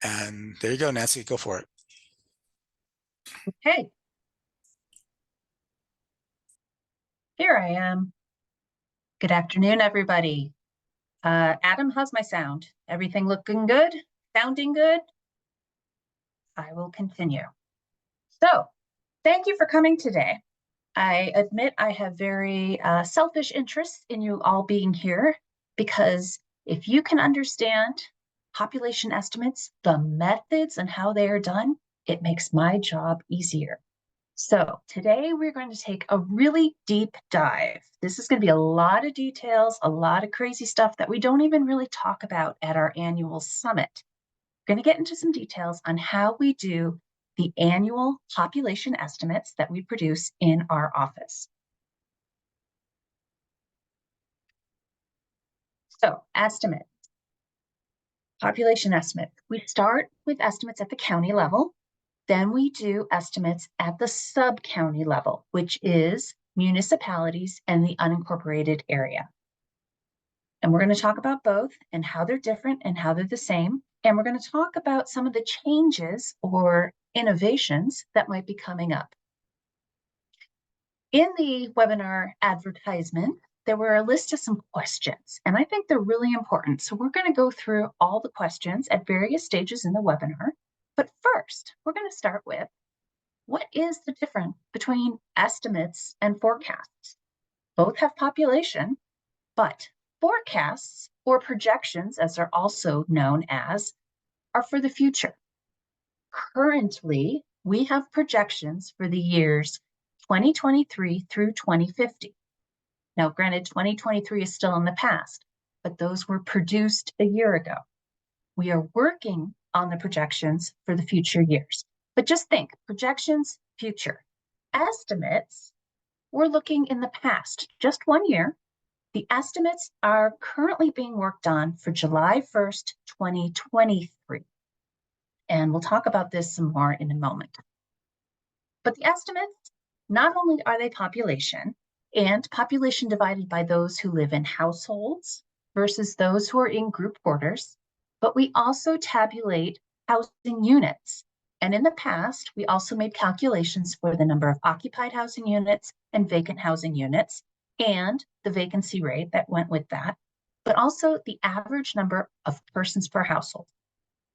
And there you go, Nancy, go for it. Okay. Here I am. Good afternoon, everybody. Adam, how's my sound? Everything looking good? Sounding good? I will continue. So, thank you for coming today. I admit I have very selfish interests in you all being here, because if you can understand population estimates, the methods and how they are done, it makes my job easier. So today we're going to take a really deep dive. This is going to be a lot of details, a lot of crazy stuff that we don't even really talk about at our annual summit. We're going to get into some details on how we do the annual population estimates that we produce in our office. So, estimates. Population estimate. We start with estimates at the county level. Then we do estimates at the sub-county level, which is municipalities and the unincorporated area. And we're going to talk about both and how they're different and how they're the same. And we're going to talk about some of the changes or innovations that might be coming up. In the webinar advertisement, there were a list of some questions, and I think they're really important. So we're going to go through all the questions at various stages in the webinar. But first, we're going to start with, what is the difference between estimates and forecasts? Both have population, but forecasts, or projections, as they're also known as, are for the future. Currently, we have projections for the years 2023 through 2050. Now, granted, 2023 is still in the past, but those were produced a year ago. We are working on the projections for the future years. But just think, projections, future. Estimates, we're looking in the past, just 1 year. The estimates are currently being worked on for July 1st, 2023. And we'll talk about this some more in a moment. But the estimates, not only are they population, and population divided by those who live in households versus those who are in group quarters, but we also tabulate housing units. And in the past, we also made calculations for the number of occupied housing units and vacant housing units, and the vacancy rate that went with that, but also the average number of persons per household.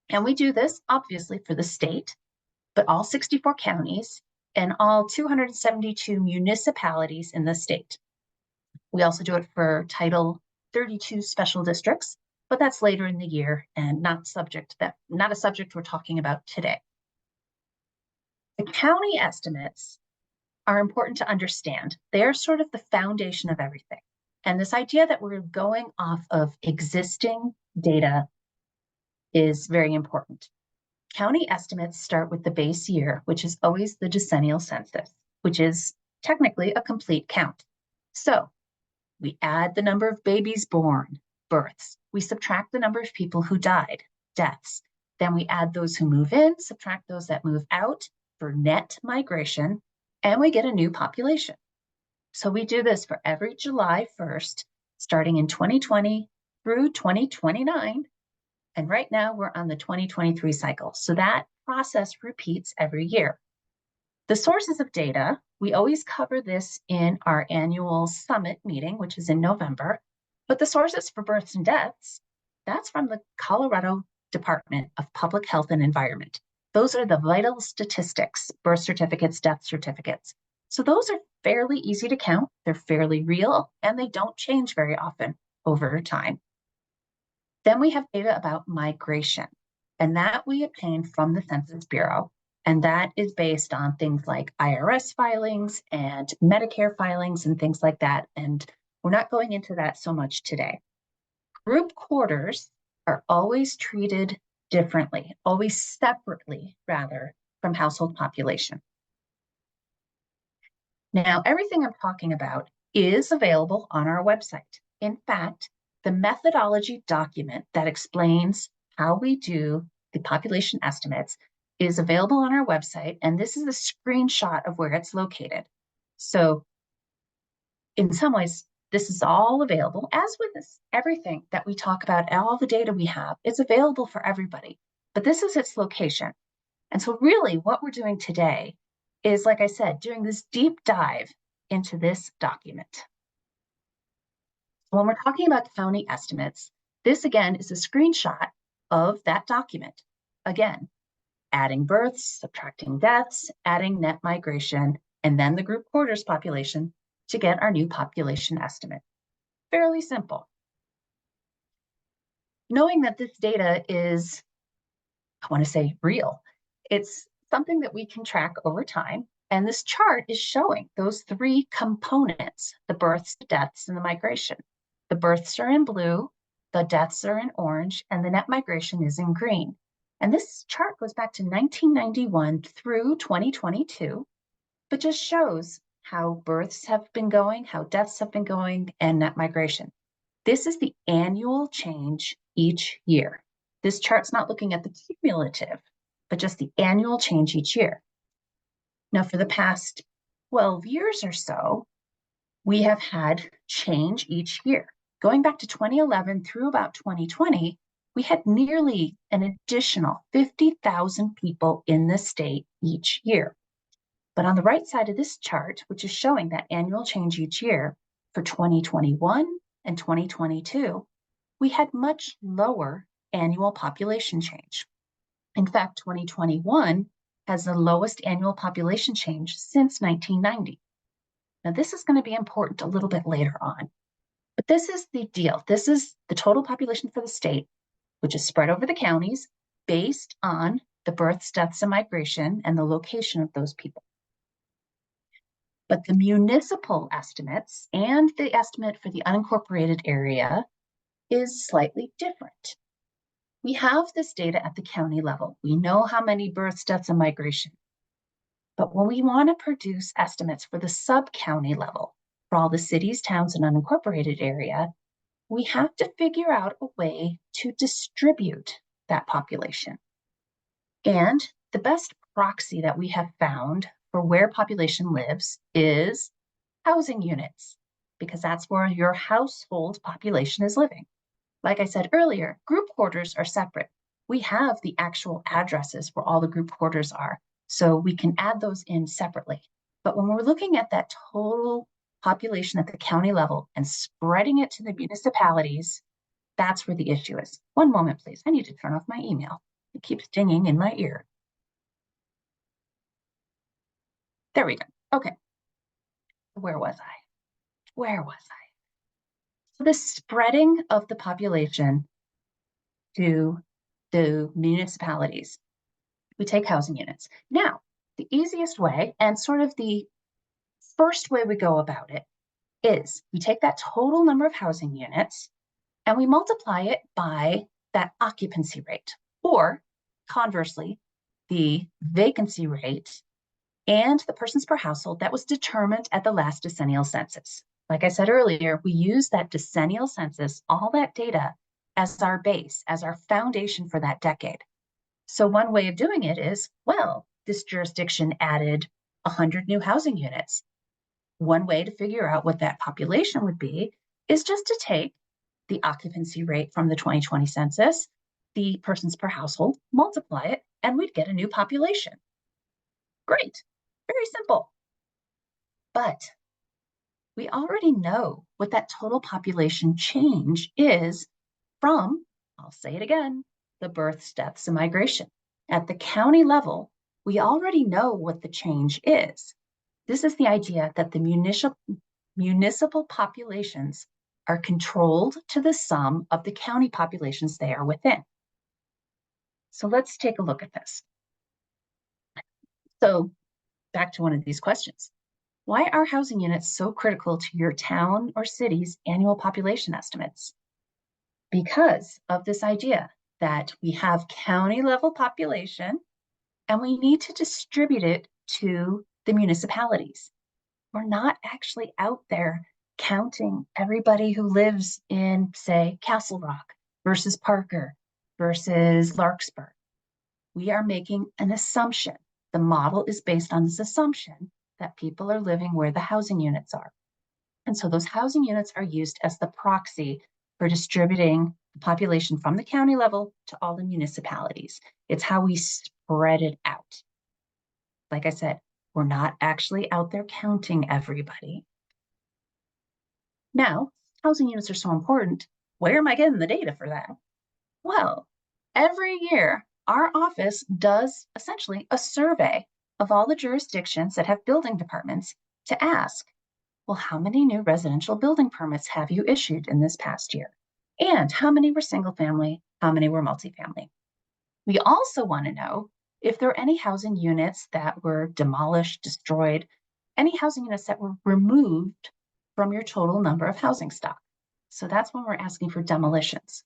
And we do this, obviously, for the state, but all 64 counties and all 272 municipalities in the state. We also do it for Title 32 special districts, but that's later in the year and not a subject we're talking about today. The county estimates are important to understand. They're sort of the foundation of everything. And this idea that we're going off of existing data is very important. County estimates start with the base year, which is always the decennial census, which is technically a complete count. So we add the number of babies born, births. We subtract the number of people who died, deaths. Then we add those who move in, subtract those that move out for net migration, and we get a new population. So we do this for every July 1st, starting in 2020 through 2029. And right now we're on the 2023 cycle. So that process repeats every year. The sources of data, we always cover this in our annual summit meeting, which is in November. But the sources for births and deaths, that's from the Colorado Department of Public Health and Environment. Those are the vital statistics, birth certificates, death certificates. So those are fairly easy to count. They're fairly real, and they don't change very often over time. Then we have data about migration, and that we obtain from the Census Bureau. And that is based on things like IRS filings and Medicare filings and things like that. And we're not going into that so much today. Group quarters are always treated differently, always separately, rather, from household population. Now, everything I'm talking about is available on our website. In fact, the methodology document that explains how we do the population estimates is available on our website, and this is a screenshot of where it's located. So in some ways, this is all available, as with everything that we talk about, all the data we have, it's available for everybody. but this is its location. And so really what we're doing today is, like I said, doing this deep dive into this document. When we're talking about county estimates, this again is a screenshot of that document. Again, adding births, subtracting deaths, adding net migration, and then the group quarters population to get our new population estimate. Fairly simple. Knowing that this data is, I want to say, real, it's something that we can track over time. And this chart is showing those three components: the births, the deaths, and the migration. The births are in blue, the deaths are in orange, and the net migration is in green. And this chart goes back to 1991 through 2022, but just shows how births have been going, how deaths have been going, and net migration. This is the annual change each year. This chart's not looking at the cumulative, but just the annual change each year. Now, for the past 12 years or so, we have had change each year. Going back to 2011 through about 2020, we had nearly an additional 50,000 people in the state each year. But on the right side of this chart, which is showing that annual change each year, for 2021 and 2022, we had much lower annual population change. In fact, 2021 has the lowest annual population change since 1990. Now, this is going to be important a little bit later on, but this is the deal. This is the total population for the state, which is spread over the counties based on the births, deaths, and migration and the location of those people. But the municipal estimates and the estimate for the unincorporated area is slightly different. We have this data at the county level. We know how many births, deaths, and migration. But when we want to produce estimates for the sub-county level, for all the cities, towns, and unincorporated area, we have to figure out a way to distribute that population. And the best proxy that we have found for where population lives is housing units, because that's where your household population is living. Like I said earlier, group quarters are separate. We have the actual addresses where all the group quarters are, so we can add those in separately. But when we're looking at that total population at the county level and spreading it to the municipalities, that's where the issue is. One moment, please. I need to turn off my email. It keeps dinging in my ear. There we go. Okay. Where was I? So the spreading of the population to the municipalities. We take housing units. Now, the easiest way and sort of the first way we go about it is we take that total number of housing units and we multiply it by that occupancy rate, or conversely, the vacancy rate and the persons per household that was determined at the last decennial census. Like I said earlier, we use that decennial census, all that data, as our base, as our foundation for that decade. So one way of doing it is, well, this jurisdiction added 100 new housing units. One way to figure out what that population would be is just to take the occupancy rate from the 2020 census, the persons per household, multiply it, and we'd get a new population. Great, very simple. But we already know what that total population change is from, I'll say it again, the births, deaths, and migration. At the county level, we already know what the change is. This is the idea that the municipal populations are controlled to the sum of the county populations they are within. So let's take a look at this. So back to one of these questions. Why are housing units so critical to your town or city's annual population estimates? Because of this idea that we have county level population and we need to distribute it to the municipalities. We're not actually out there counting everybody who lives in, say, Castle Rock versus Parker versus Larkspur. We are making an assumption. The model is based on this assumption that people are living where the housing units are. And so those housing units are used as the proxy for distributing the population from the county level to all the municipalities. It's how we spread it out. Like I said, we're not actually out there counting everybody. Now, housing units are so important. Where am I getting the data for that? Well, every year, our office does essentially a survey of all the jurisdictions that have building departments to ask, well, how many new residential building permits have you issued in this past year? And how many were single family? How many were multifamily? We also want to know if there are any housing units that were demolished, destroyed, any housing units that were removed from your total number of housing stock. So that's when we're asking for demolitions.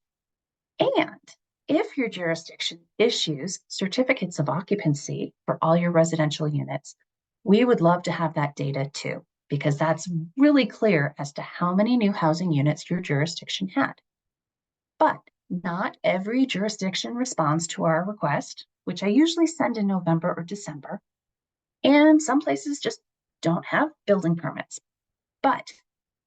And if your jurisdiction issues certificates of occupancy for all your residential units, we would love to have that data too, because that's really clear as to how many new housing units your jurisdiction had. But not every jurisdiction responds to our request, which I usually send in November or December. And some places just don't have building permits. But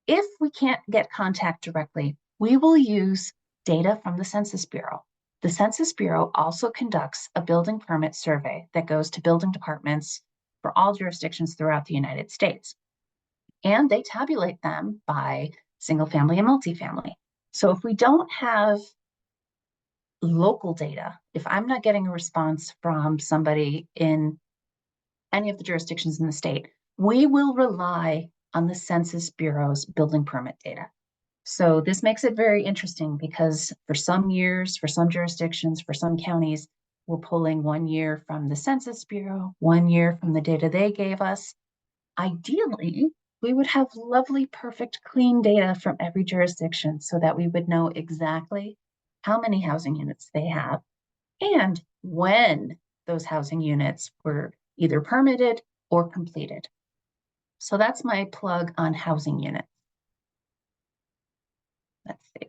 if we can't get contact directly, we will use data from the Census Bureau. The Census Bureau also conducts a building permit survey that goes to building departments for all jurisdictions throughout the United States. And they tabulate them by single family and multifamily. So if we don't have local data, if I'm not getting a response from somebody in any of the jurisdictions in the state, we will rely on the Census Bureau's building permit data. So this makes it very interesting because for some years, for some jurisdictions, for some counties, we're pulling 1 year from the Census Bureau, 1 year from the data they gave us. Ideally, we would have lovely, perfect, clean data from every jurisdiction so that we would know exactly how many housing units they have and when those housing units were either permitted or completed. So that's my plug on housing units. Let's see.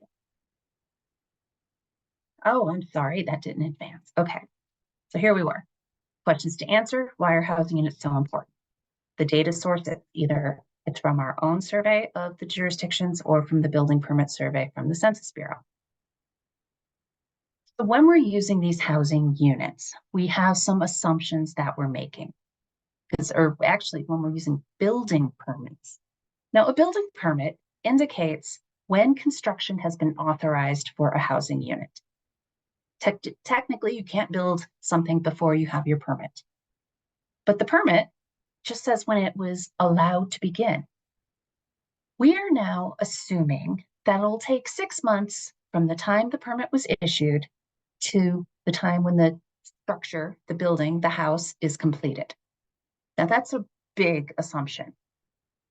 Oh, I'm sorry, that didn't advance. Okay, so here we were. Questions to answer, why are housing units so important? The data source, it's from our own survey of the jurisdictions or from the building permit survey from the Census Bureau. So when we're using these housing units, we have some assumptions that we're making. Or actually, when we're using building permits. Now, a building permit indicates when construction has been authorized for a housing unit. Technically, you can't build something before you have your permit. But the permit just says when it was allowed to begin. We are now assuming that it'll take 6 months from the time the permit was issued to the time when the structure, the building, the house is completed. Now, that's a big assumption.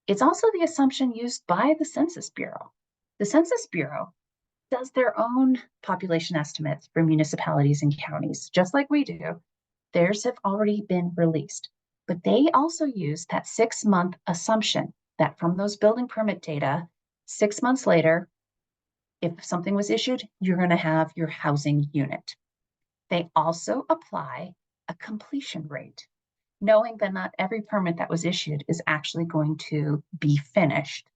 It's also the assumption used by the Census Bureau. The Census Bureau does their own population estimates for municipalities and counties, just like we do. Theirs have already been released, but they also use that 6-month assumption that from those building permit data, 6 months later, if something was issued, you're going to have your housing unit. They also apply a completion rate, knowing that not every permit that was issued is actually going to be finished.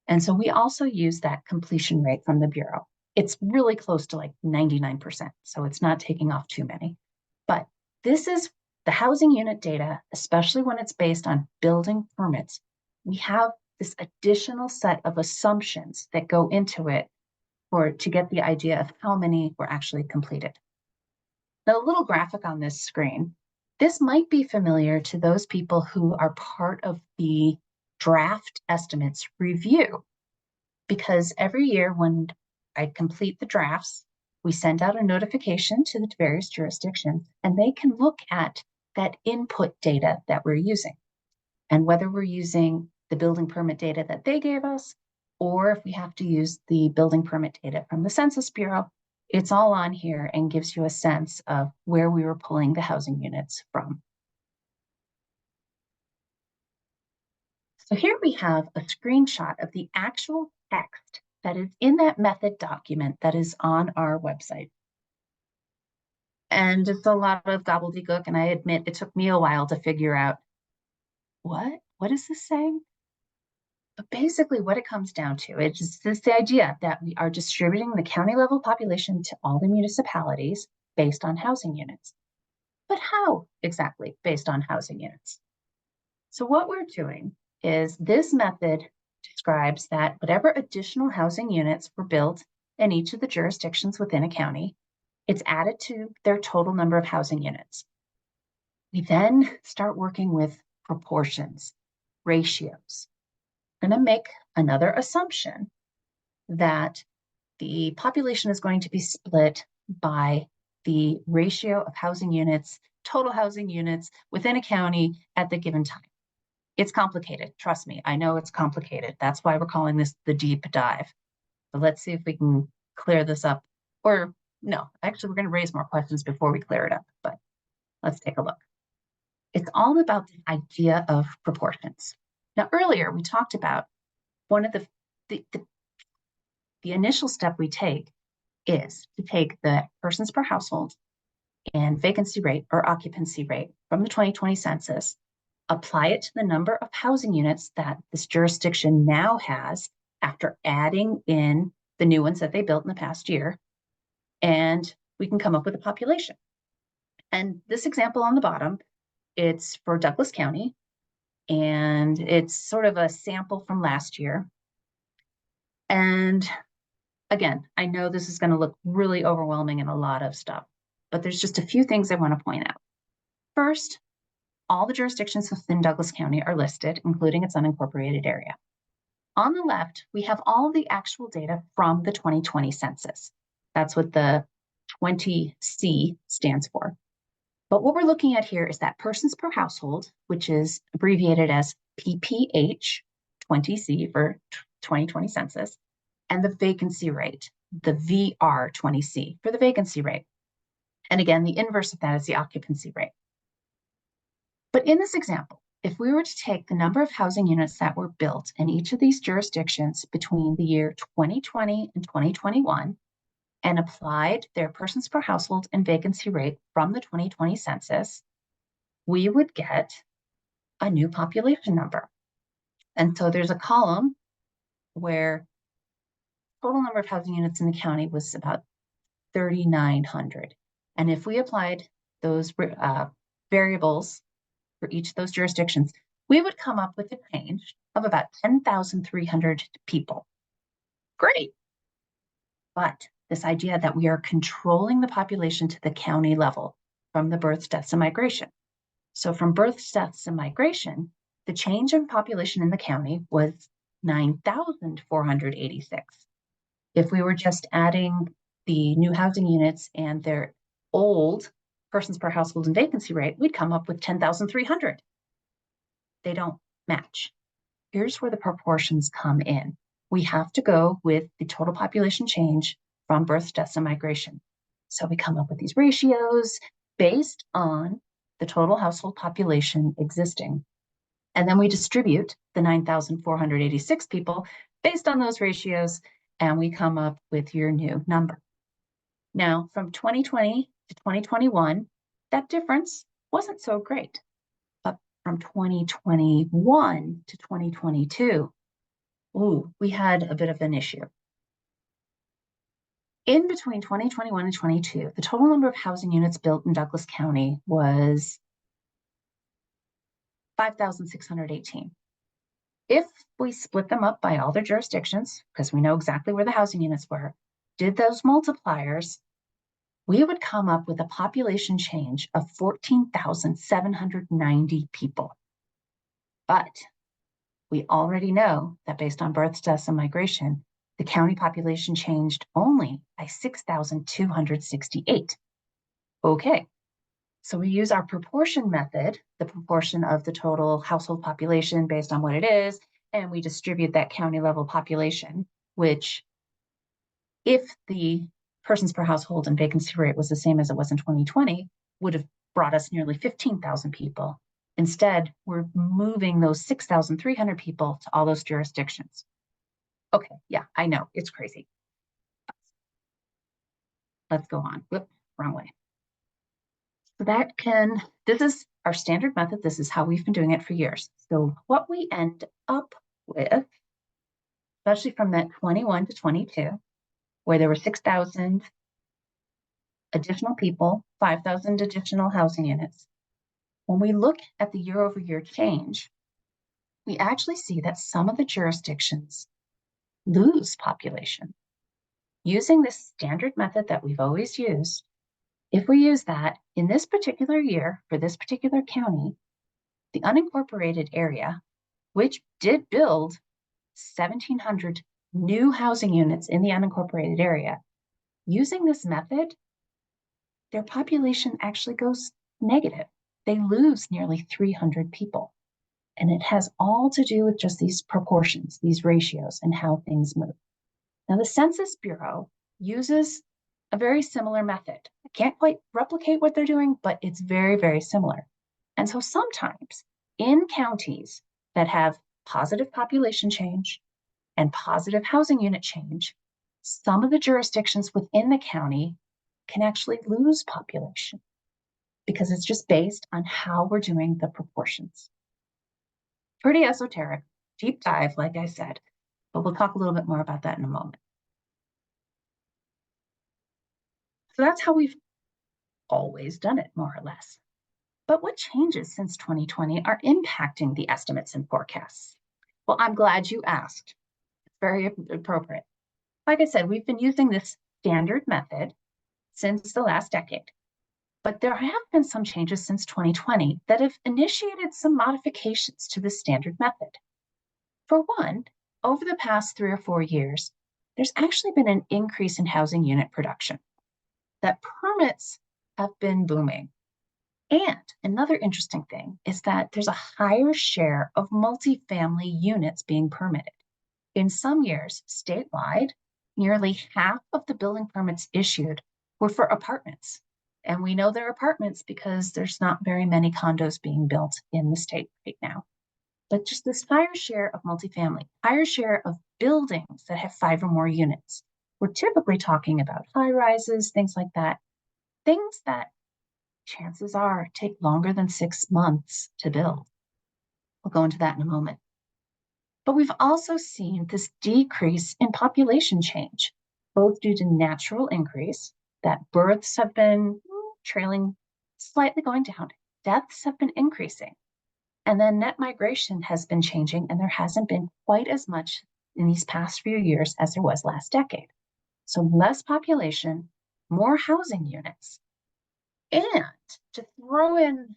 And so we also use that completion rate from the Bureau. It's really close to like 99%, so it's not taking off too many. But this is the housing unit data, especially when it's based on building permits. We have this additional set of assumptions that go into it to get the idea of how many were actually completed. Now, a little graphic on this screen. This might be familiar to those people who are part of the draft estimates review, because every year when I complete the drafts, we send out a notification to the various jurisdictions, and they can look at that input data that we're using. And whether we're using the building permit data that they gave us, or if we have to use the building permit data from the Census Bureau, it's all on here and gives you a sense of where we were pulling the housing units from. So here we have a screenshot of the actual text that is in that method document that is on our website. And it's a lot of gobbledygook, and I admit it took me a while to figure out, what is this saying? But basically what it comes down to is the idea that we are distributing the county level population to all the municipalities based on housing units. But how exactly based on housing units? So what we're doing is this method describes that whatever additional housing units were built in each of the jurisdictions within a county, it's added to their total number of housing units. We then start working with proportions, ratios. We're going to make another assumption that the population is going to be split by the ratio of housing units, total housing units within a county at the given time. It's complicated. Trust me, I know it's complicated. That's why we're calling this the deep dive. But let's see if we can clear this up. Or no, actually, we're going to raise more questions before we clear it up, but let's take a look. It's all about the idea of proportions. Now, earlier we talked about one of the initial step we take is to take the persons per household and vacancy rate or occupancy rate from the 2020 census, apply it to the number of housing units that this jurisdiction now has after adding in the new ones that they built in the past year, and we can come up with a population. And this example on the bottom, it's for Douglas County, and it's sort of a sample from last year. And again, I know this is going to look really overwhelming and a lot of stuff, but there's just a few things I want to point out. First, all the jurisdictions within Douglas County are listed, including its unincorporated area. On the left, we have all of the actual data from the 2020 census. That's what the 20C stands for. But what we're looking at here is that persons per household, which is abbreviated as PPH 20C for 2020 census, and the vacancy rate, the VR20C for the vacancy rate. And again, the inverse of that is the occupancy rate. But in this example, if we were to take the number of housing units that were built in each of these jurisdictions between the year 2020 and 2021 and applied their persons per household and vacancy rate from the 2020 census, we would get a new population number. And so there's a column where total number of housing units in the county was about 3,900. And if we applied those variables for each of those jurisdictions, we would come up with a change of about 10,300 people. Great. But this idea that we are controlling the population to the county level from the births, deaths, and migration. So from births, deaths, and migration, the change in population in the county was 9,486. If we were just adding the new housing units and their old persons per household and vacancy rate, we'd come up with 10,300. They don't match. Here's where the proportions come in. We have to go with the total population change from births, deaths, and migration. So we come up with these ratios based on the total household population existing. And then we distribute the 9,486 people based on those ratios, and we come up with your new number. Now, from 2020 to 2021, that difference wasn't so great. But from 2021 to 2022, we had a bit of an issue. In between 2021 and 22, the total number of housing units built in Douglas County was 5,618. If we split them up by all their jurisdictions, because we know exactly where the housing units were, did those multipliers, we would come up with a population change of 14,790 people. But we already know that based on births, deaths, and migration, the county population changed only by 6,268. Okay, so we use our proportion method, the proportion of the total household population based on what it is, and we distribute that county level population, which if the persons per household and vacancy rate was the same as it was in 2020, would have brought us nearly 15,000 people. Instead, we're moving those 6,300 people to all those jurisdictions. Okay, yeah, I know, it's crazy. Let's go on. Whoop, wrong way. So this is our standard method. This is how we've been doing it for years. So what we end up with especially from that 21 to 22, where there were 6,000 additional people, 5,000 additional housing units. When we look at the year-over-year change, we actually see that some of the jurisdictions lose population. Using this standard method that we've always used, if we use that in this particular year for this particular county, the unincorporated area, which did build 1,700 new housing units in the unincorporated area, using this method, their population actually goes negative. They lose nearly 300 people. And it has all to do with just these proportions, these ratios, and how things move. Now, the Census Bureau uses a very similar method. I can't quite replicate what they're doing, but it's very, very similar. And so sometimes in counties that have positive population change and positive housing unit change, some of the jurisdictions within the county can actually lose population because it's just based on how we're doing the proportions. Pretty esoteric, deep dive, like I said, but we'll talk a little bit more about that in a moment. So that's how we've always done it, more or less. But what changes since 2020 are impacting the estimates and forecasts? Well, I'm glad you asked. It's very appropriate. Like I said, we've been using this standard method since the last decade, but there have been some changes since 2020 that have initiated some modifications to the standard method. For one, over the past 3 or 4 years, there's actually been an increase in housing unit production. That permits have been booming. And another interesting thing is that there's a higher share of multifamily units being permitted. In some years, statewide, nearly half of the building permits issued were for apartments. And we know they're apartments because there's not very many condos being built in the state right now. But just this higher share of multifamily, higher share of buildings that have 5 or more units. We're typically talking about high rises, things like that. Things that chances are take longer than 6 months to build. We'll go into that in a moment. But we've also seen this decrease in population change, both due to natural increase, that births have been trailing, slightly going down, deaths have been increasing. And then net migration has been changing, and there hasn't been quite as much in these past few years as there was last decade. So less population, more housing units. And to throw in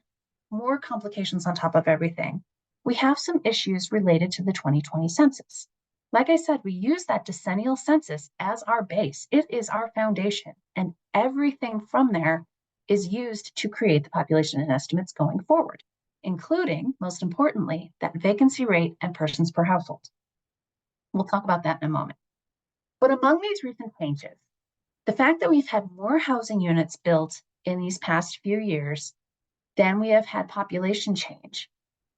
more complications on top of everything, we have some issues related to the 2020 census. Like I said, we use that decennial census as our base. It is our foundation, and everything from there is used to create the population and estimates going forward, including, most importantly, that vacancy rate and persons per household. We'll talk about that in a moment. But among these recent changes, the fact that we've had more housing units built in these past few years than we have had population change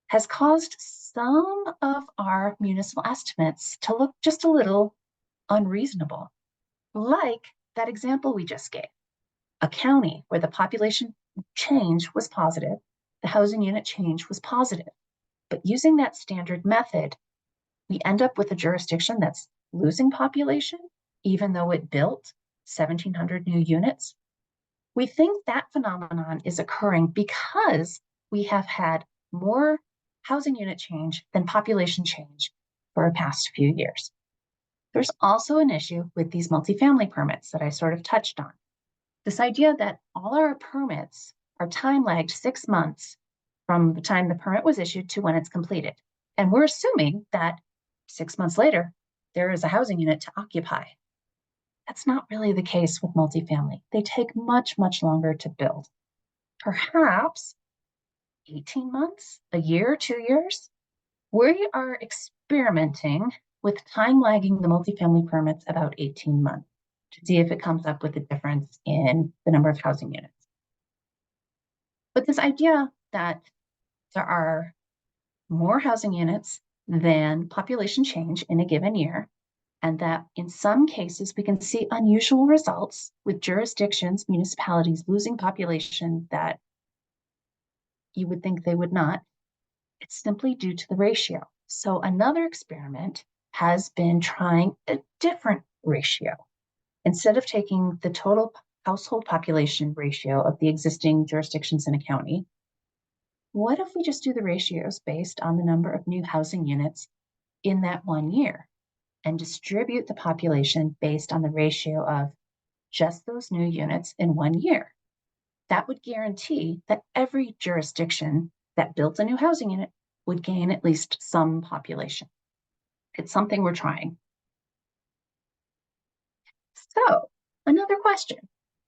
has caused some of our municipal estimates to look just a little unreasonable, like that example we just gave. A county where the population change was positive, the housing unit change was positive. But using that standard method, we end up with a jurisdiction that's losing population, even though it built 1,700 new units. We think that phenomenon is occurring because we have had more housing unit change than population change for the past few years. There's also an issue with these multifamily permits that I sort of touched on. This idea that all our permits are time lagged 6 months from the time the permit was issued to when it's completed. And we're assuming that 6 months later, there is a housing unit to occupy. That's not really the case with multifamily. They take much, much longer to build. Perhaps 18 months, a year, 2 years. We are experimenting with time lagging the multifamily permits about 18 months to see if it comes up with a difference in the number of housing units. But this idea that there are more housing units than population change in a given year, and that in some cases we can see unusual results with jurisdictions, municipalities losing population that you would think they would not, it's simply due to the ratio. So another experiment has been trying a different ratio. Instead of taking the total household population ratio of the existing jurisdictions in a county, what if we just do the ratios based on the number of new housing units in that 1 year and distribute the population based on the ratio of just those new units in 1 year? That would guarantee that every jurisdiction that built a new housing unit would gain at least some population. It's something we're trying. So, another question.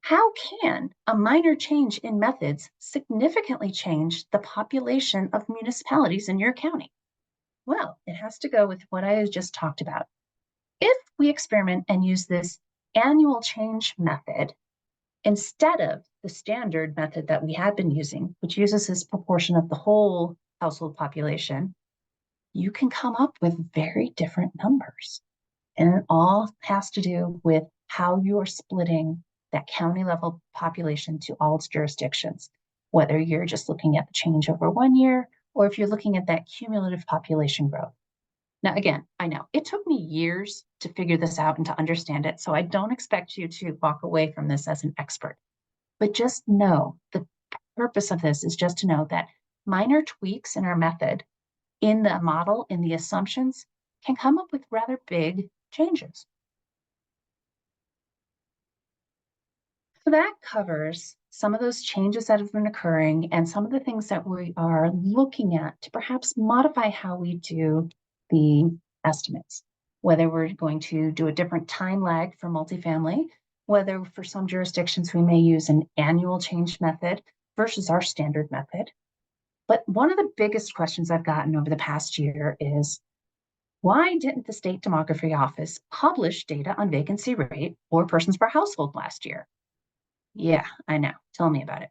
How can a minor change in methods significantly change the population of municipalities in your county? Well, it has to go with what I just talked about. If we experiment and use this annual change method instead of the standard method that we had been using, which uses this proportion of the whole household population, you can come up with very different numbers. And it all has to do with how you are splitting that county level population to all its jurisdictions, whether you're just looking at the change over 1 year, or if you're looking at that cumulative population growth. Now, again, I know it took me years to figure this out and to understand it, so I don't expect you to walk away from this as an expert. But just know the purpose of this is just to know that minor tweaks in our method, in the model, in the assumptions, can come up with rather big changes. So that covers some of those changes that have been occurring and some of the things that we are looking at to perhaps modify how we do the estimates, whether we're going to do a different time lag for multifamily, whether for some jurisdictions we may use an annual change method versus our standard method. But one of the biggest questions I've gotten over the past year is, why didn't the State Demography Office publish data on vacancy rate or persons per household last year? Yeah, I know. Tell me about it.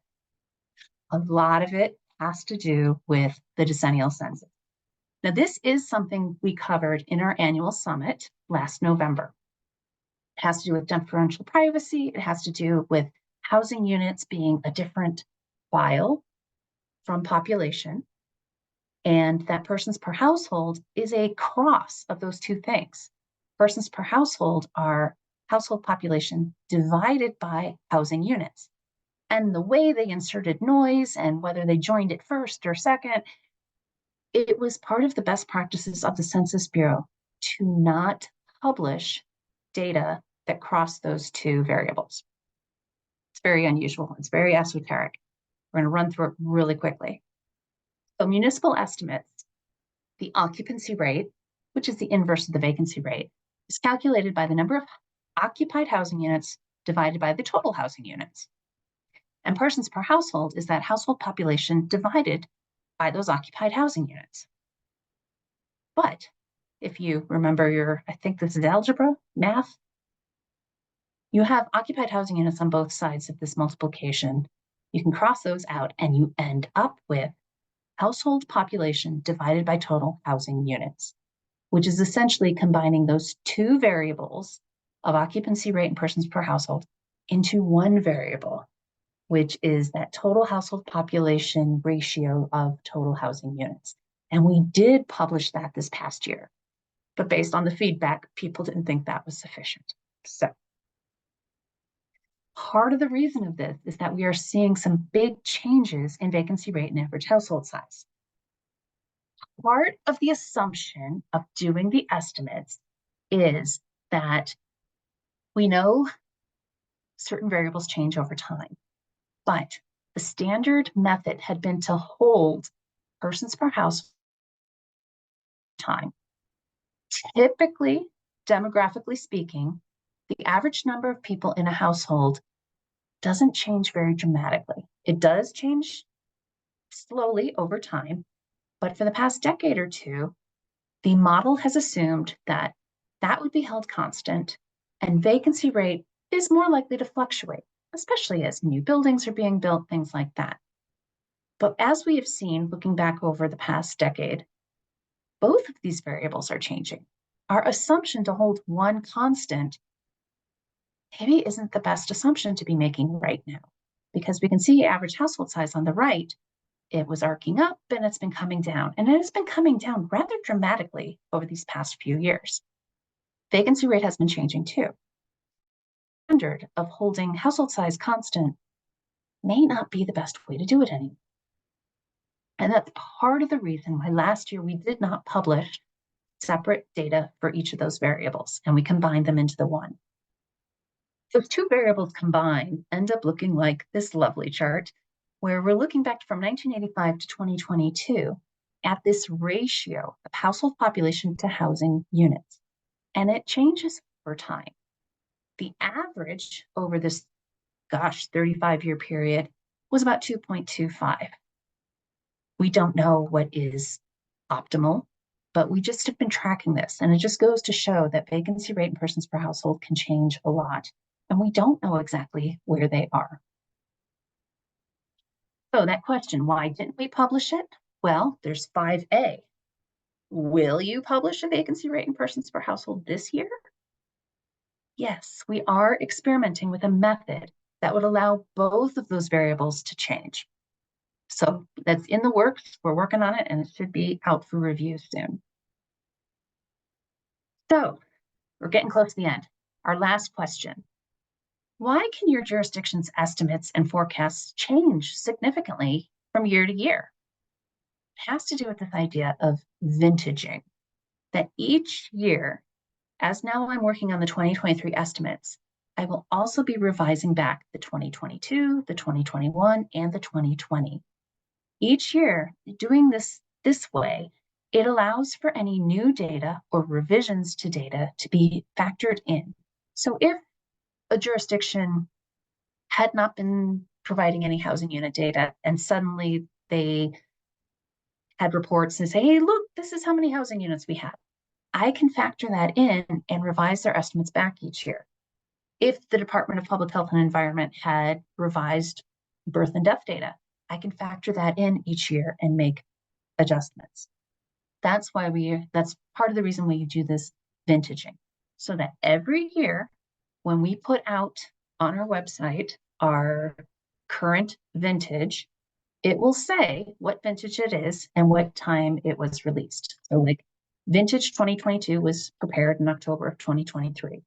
A lot of it has to do with the decennial census. Now, this is something we covered in our annual summit last November. It has to do with differential privacy. It has to do with housing units being a different file from population, and that persons per household is a cross of those two things. Persons per household are household population divided by housing units. And the way they inserted noise and whether they joined it first or second, it was part of the best practices of the Census Bureau to not publish data that cross those two variables. It's very unusual. It's very esoteric. We're going to run through it really quickly. So municipal estimates, the occupancy rate, which is the inverse of the vacancy rate, is calculated by the number of occupied housing units divided by the total housing units. And persons per household is that household population divided by those occupied housing units. But if you remember I think this is algebra, math, you have occupied housing units on both sides of this multiplication. You can cross those out and you end up with household population divided by total housing units, which is essentially combining those two variables of occupancy rate and persons per household into one variable, which is that total household population ratio of total housing units. And we did publish that this past year, but based on the feedback, people didn't think that was sufficient. So part of the reason of this is that we are seeing some big changes in vacancy rate and average household size. Part of the assumption of doing the estimates is that we know certain variables change over time, but the standard method had been to hold persons per house time. Typically, demographically speaking, the average number of people in a household doesn't change very dramatically. It does change slowly over time, but for the past decade or two, the model has assumed that that would be held constant and vacancy rate is more likely to fluctuate, especially as new buildings are being built, things like that. But as we have seen, looking back over the past decade, both of these variables are changing. Our assumption to hold one constant maybe isn't the best assumption to be making right now, because we can see average household size on the right. It was arcing up and it's been coming down, and it has been coming down rather dramatically over these past few years. vacancy rate has been changing too. Standard of holding household size constant may not be the best way to do it anymore. And that's part of the reason why last year we did not publish separate data for each of those variables, and we combined them into the one. Those two variables combined end up looking like this lovely chart, where we're looking back from 1985 to 2022 at this ratio of household population to housing units. And it changes over time. The average over this, 35-year period was about 2.25. We don't know what is optimal, but we just have been tracking this. And it just goes to show that vacancy rate and persons per household can change a lot. And we don't know exactly where they are. So that question, why didn't we publish it? Well, there's 5A. Will you publish a vacancy rate and persons per household this year? Yes, we are experimenting with a method that would allow both of those variables to change. So that's in the works. We're working on it, and it should be out for review soon. So we're getting close to the end. Our last question. Why can your jurisdiction's estimates and forecasts change significantly from year to year? It has to do with this idea of vintaging, that each year, as now I'm working on the 2023 estimates, I will also be revising back the 2022, the 2021, and the 2020. Each year, doing this way, it allows for any new data or revisions to data to be factored in. So if a jurisdiction had not been providing any housing unit data and suddenly they had reports and say, hey, look, this is how many housing units we have, I can factor that in and revise their estimates back each year. If the Department of Public Health and Environment had revised birth and death data, I can factor that in each year and make adjustments. That's part of the reason we do this vintaging, so that every year when we put out on our website our current vintage, it will say what vintage it is and what time it was released. So like vintage 2022 was prepared in October of 2023.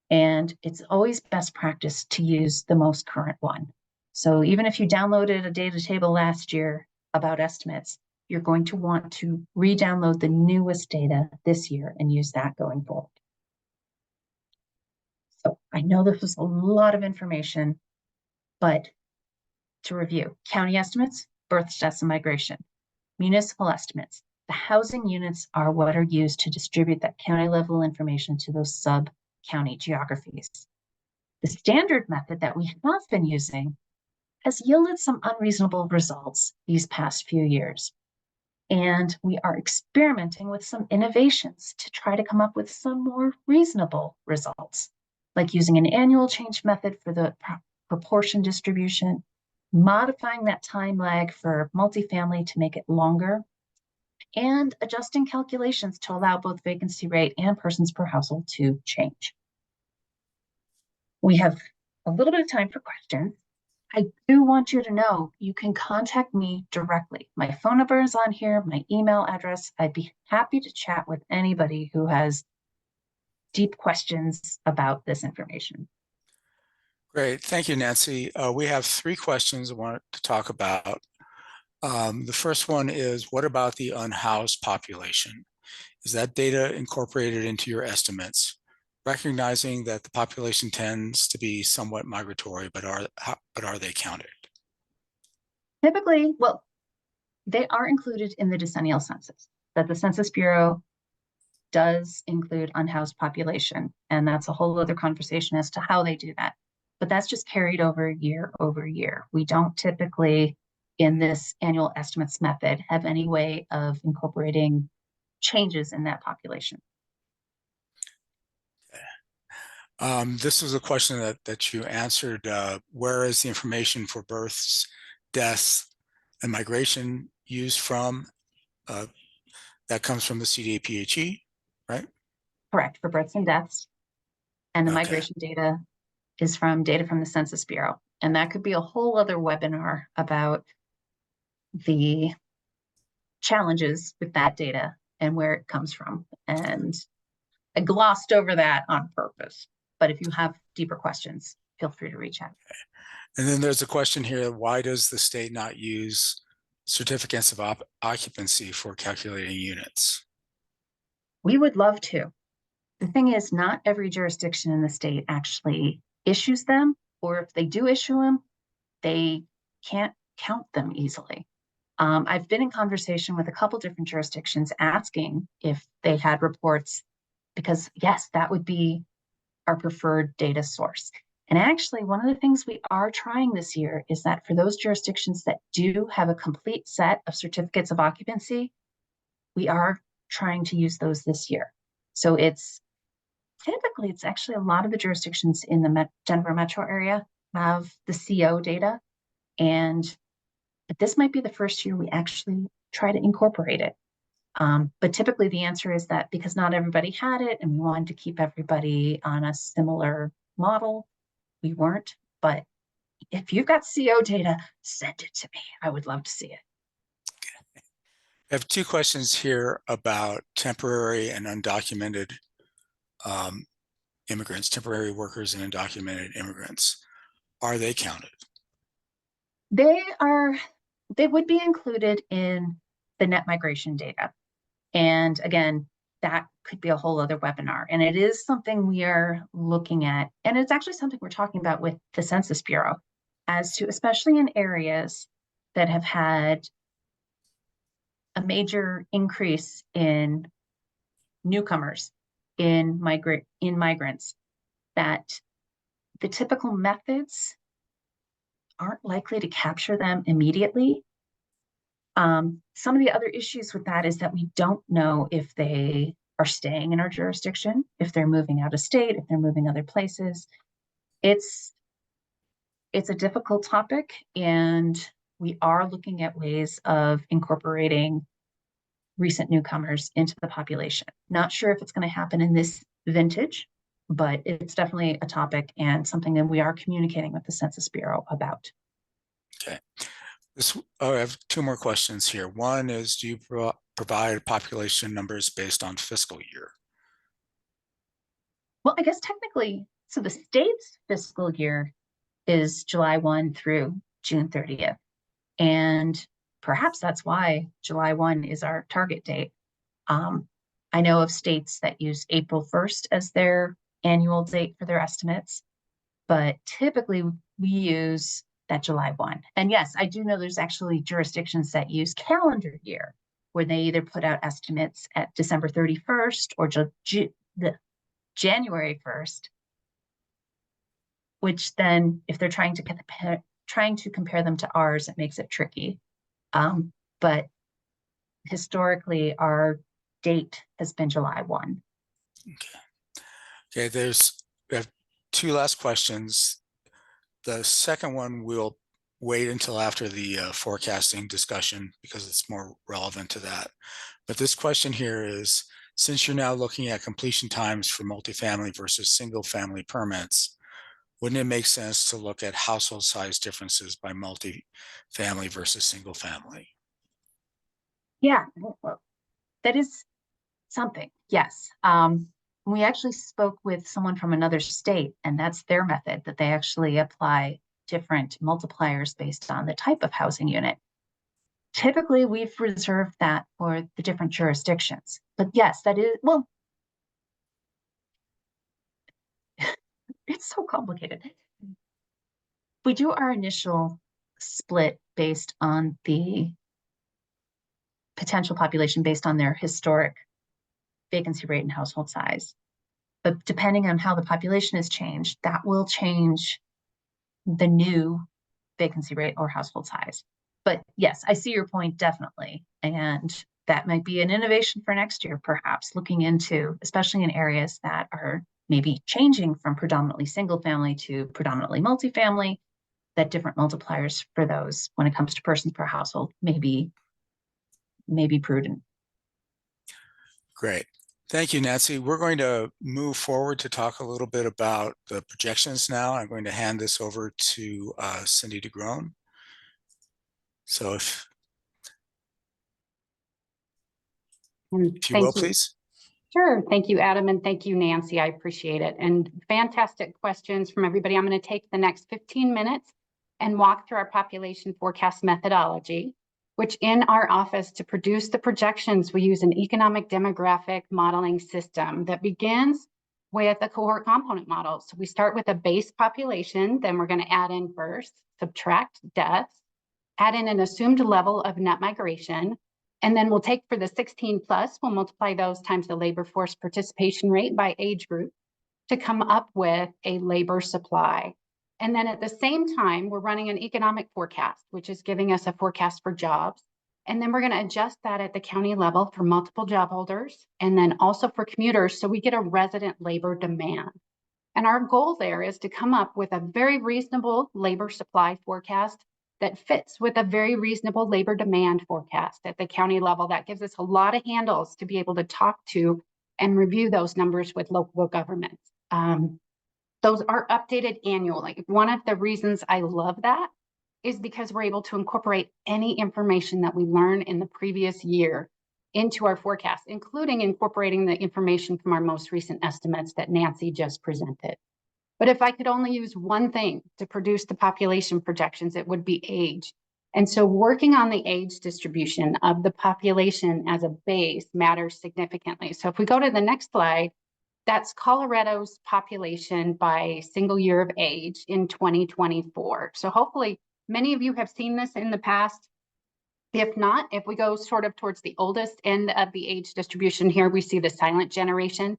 And it's always best practice to use the most current one. So even if you downloaded a data table last year about estimates, you're going to want to re-download the newest data this year and use that going forward. So I know this was a lot of information, but to review, county estimates, births, deaths, and migration. Municipal estimates, the housing units are what are used to distribute that county level information to those sub-county geographies. The standard method that we have been using has yielded some unreasonable results these past few years. And we are experimenting with some innovations to try to come up with some more reasonable results, like using an annual change method for the proportion distribution, modifying that time lag for multifamily to make it longer, and adjusting calculations to allow both vacancy rate and persons per household to change. We have a little bit of time for questions. I do want you to know you can contact me directly. My phone number is on here, my email address. I'd be happy to chat with anybody who has deep questions about this information. Great. Thank you, Nancy. We have 3 questions I want to talk about. The first one is, what about the unhoused population? Is that data incorporated into your estimates, recognizing that the population tends to be somewhat migratory, but are they counted? Typically, well, they are included in the decennial census, that the Census Bureau does include unhoused population. And that's a whole other conversation as to how they do that. But that's just carried over year. We don't typically, in this annual estimates method, have any way of incorporating changes in that population. This was a question that you answered. Where is the information for births, deaths, and migration used from? That comes from the CDA-PHE, right? Correct, for births and deaths. And the Okay. migration data is from data from the Census Bureau. And that could be a whole other webinar about the challenges with that data and where it comes from. And I glossed over that on purpose. But if you have deeper questions, feel free to reach out. And then there's a question here, why does the state not use certificates of occupancy for calculating units? We would love to. The thing is, not every jurisdiction in the state actually issues them, or if they do issue them, they can't count them easily. I've been in conversation with a couple different jurisdictions asking if they had reports, because yes, that would be our preferred data source. And actually, one of the things we are trying this year is that for those jurisdictions that do have a complete set of certificates of occupancy, we are trying to use those this year. So it's actually a lot of the jurisdictions in the Denver metro area have the CO data. But this might be the first year we actually try to incorporate it. But typically the answer is that because not everybody had it and we wanted to keep everybody on a similar model, we weren't. But if you've got CO data, send it to me. I would love to see it. I have two questions here about temporary and undocumented immigrants, temporary workers and undocumented immigrants. Are they counted? They would be included in the net migration data. And again, that could be a whole other webinar. And it is something we are looking at. And it's actually something we're talking about with the Census Bureau as to, especially in areas that have had a major increase in newcomers, in migrants, that the typical methods aren't likely to capture them immediately. Some of the other issues with that is that we don't know if they are staying in our jurisdiction, if they're moving out of state, if they're moving other places. It's a difficult topic, and we are looking at ways of incorporating recent newcomers into the population. Not sure if it's going to happen in this vintage, but it's definitely a topic and something that we are communicating with the Census Bureau about. Okay. I have two more questions here. One is, do you provide population numbers based on fiscal year? Well, I guess technically, so the state's fiscal year is July 1 through June 30th. And perhaps that's why July 1 is our target date. I know of states that use April 1st as their annual date for their estimates, but typically we use that July 1. And yes, I do know there's actually jurisdictions that use calendar year, where they either put out estimates at December 31st or January 1st, which then if they're trying to compare them to ours, it makes it tricky. But historically, our date has been July 1. Okay, we have two last questions. The second one we'll wait until after the forecasting discussion because it's more relevant to that. But this question here is, since you're now looking at completion times for multifamily versus single family permits, wouldn't it make sense to look at household size differences by multifamily versus single family? Yeah, well, that is something, yes. We actually spoke with someone from another state, and that's their method, that they actually apply different multipliers based on the type of housing unit. Typically, we've reserved that for the different jurisdictions. But yes, that is, well, it's so complicated. We do our initial split based on the potential population based on their historic vacancy rate and household size. But depending on how the population has changed, that will change the new vacancy rate or household size. But yes, I see your point, definitely. And that might be an innovation for next year, perhaps looking into, especially in areas that are maybe changing from predominantly single family to predominantly multifamily, that different multipliers for those when it comes to persons per household may be prudent. Great. Thank you, Nancy. We're going to move forward to talk a little bit about the projections now. I'm going to hand this over to Cindy DeGrone. So if you will, please. Sure. Thank you, Adam, and thank you, Nancy. I appreciate it. And fantastic questions from everybody. I'm going to take the next 15 minutes and walk through our population forecast methodology, which in our office to produce the projections, we use an economic demographic modeling system that begins with a cohort component model. So we start with a base population, then we're going to add in births, subtract deaths, add in an assumed level of net migration, and then we'll take for the 16 plus, we'll multiply those times the labor force participation rate by age group to come up with a labor supply. And then at the same time, we're running an economic forecast, which is giving us a forecast for jobs. And then we're going to adjust that at the county level for multiple job holders and then also for commuters. So we get a resident labor demand. And our goal there is to come up with a very reasonable labor supply forecast that fits with a very reasonable labor demand forecast at the county level. That gives us a lot of handles to be able to talk to and review those numbers with local governments. Those are updated annually. One of the reasons I love that is because we're able to incorporate any information that we learn in the previous year into our forecast, including incorporating the information from our most recent estimates that Nancy just presented. But if I could only use one thing to produce the population projections, it would be age. And so working on the age distribution of the population as a base matters significantly. So if we go to the next slide, that's Colorado's population by single year of age in 2024. So hopefully many of you have seen this in the past. If not, if we go sort of towards the oldest end of the age distribution here, we see the silent generation.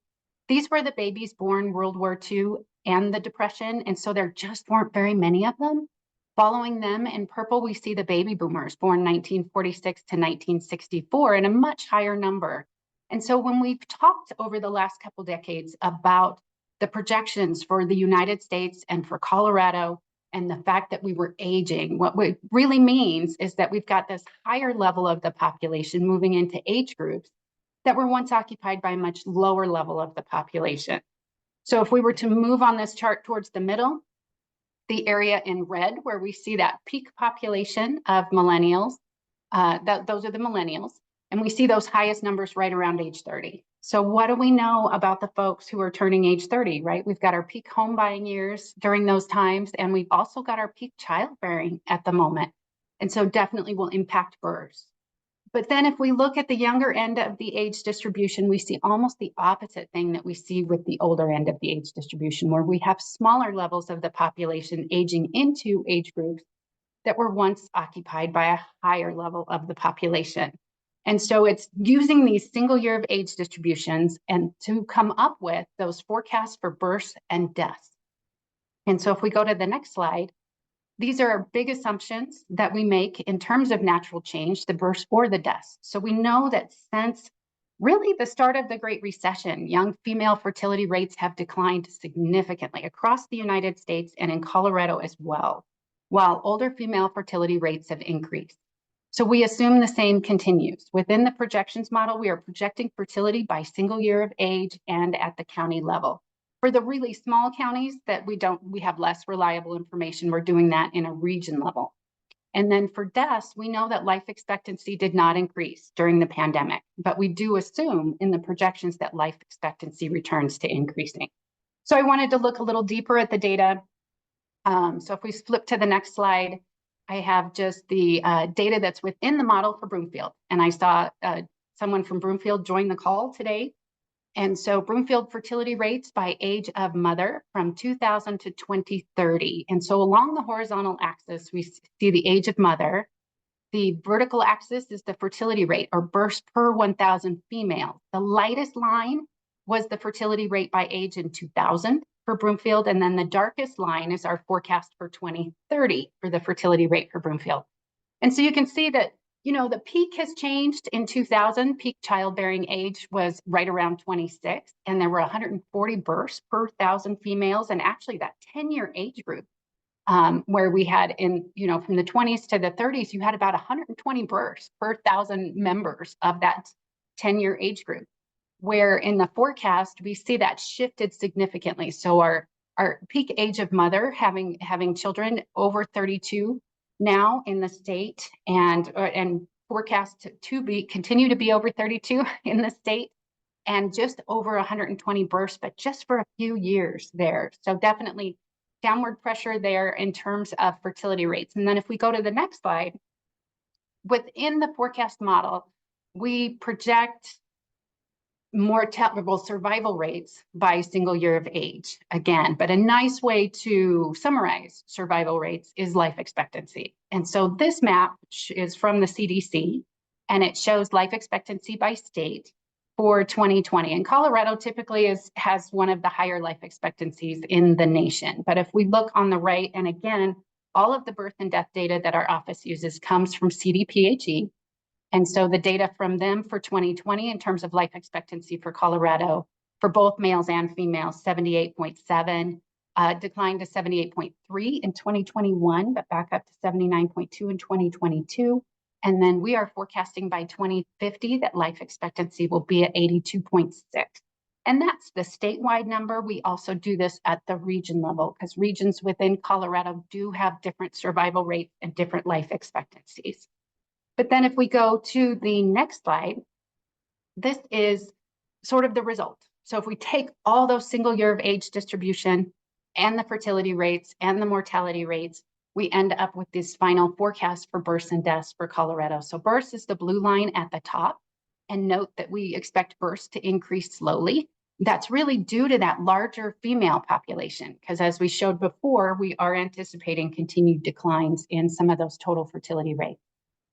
These were the babies born World War II and the Depression, and so there just weren't very many of them. Following them in purple, we see the baby boomers born 1946 to 1964 and a much higher number. And so when we've talked over the last couple decades about the projections for the United States and for Colorado and the fact that we were aging, what it really means is that we've got this higher level of the population moving into age groups that were once occupied by a much lower level of the population. So if we were to move on this chart towards the middle, the area in red where we see that peak population of millennials, those are the millennials, and we see those highest numbers right around age 30. So what do we know about the folks who are turning age 30, right? We've got our peak home buying years during those times, and we've also got our peak childbearing at the moment. And so definitely will impact births. But then if we look at the younger end of the age distribution, we see almost the opposite thing that we see with the older end of the age distribution, where we have smaller levels of the population aging into age groups that were once occupied by a higher level of the population. And so it's using these single year of age distributions and to come up with those forecasts for births and deaths. And so if we go to the next slide, these are our big assumptions that we make in terms of natural change, the births or the deaths. So we know that since really the start of the Great Recession, young female fertility rates have declined significantly across the United States and in Colorado as well, while older female fertility rates have increased. So we assume the same continues. Within the projections model, we are projecting fertility by single year of age and at the county level. For the really small counties that we have less reliable information, we're doing that in a region level. And then for deaths, we know that life expectancy did not increase during the pandemic, but we do assume in the projections that life expectancy returns to increasing. So I wanted to look a little deeper at the data. So if we flip to the next slide, I have just the data that's within the model for Broomfield. And I saw someone from Broomfield join the call today. And so Broomfield fertility rates by age of mother from 2000 to 2030. And so along the horizontal axis, we see the age of mother. The vertical axis is the fertility rate or births per 1,000 females. The lightest line was the fertility rate by age in 2000 for Broomfield. And then the darkest line is our forecast for 2030 for the fertility rate for Broomfield. And so you can see that the peak has changed in 2000. Peak childbearing age was right around 26, and there were 140 births per 1,000 females. And actually that 10-year age group, where we had from the 20s to the 30s, you had about 120 births per 1,000 members of that 10-year age group, where in the forecast, we see that shifted significantly. So our peak age of mother having children over 32 now in the state and forecast to continue to be over 32 in the state. and just over 120 births, but just for a few years there. So definitely downward pressure there in terms of fertility rates. And then if we go to the next slide, within the forecast model, we project survival rates by single year of age again, but a nice way to summarize survival rates is life expectancy. And so this map is from the CDC, and it shows life expectancy by state for 2020. And Colorado typically has one of the higher life expectancies in the nation. But if we look on the right, and again, all of the birth and death data that our office uses comes from CDPHE. And so the data from them for 2020 in terms of life expectancy for Colorado, for both males and females, 78.7, declined to 78.3 in 2021, but back up to 79.2 in 2022. And then we are forecasting by 2050 that life expectancy will be at 82.6. And that's the statewide number. We also do this at the region level because regions within Colorado do have different survival rates and different life expectancies. But then if we go to the next slide, this is sort of the result. So if we take all those single year of age distribution and the fertility rates and the mortality rates, we end up with this final forecast for births and deaths for Colorado. So births is the blue line at the top. And note that we expect births to increase slowly. That's really due to that larger female population, because as we showed before, we are anticipating continued declines in some of those total fertility rates.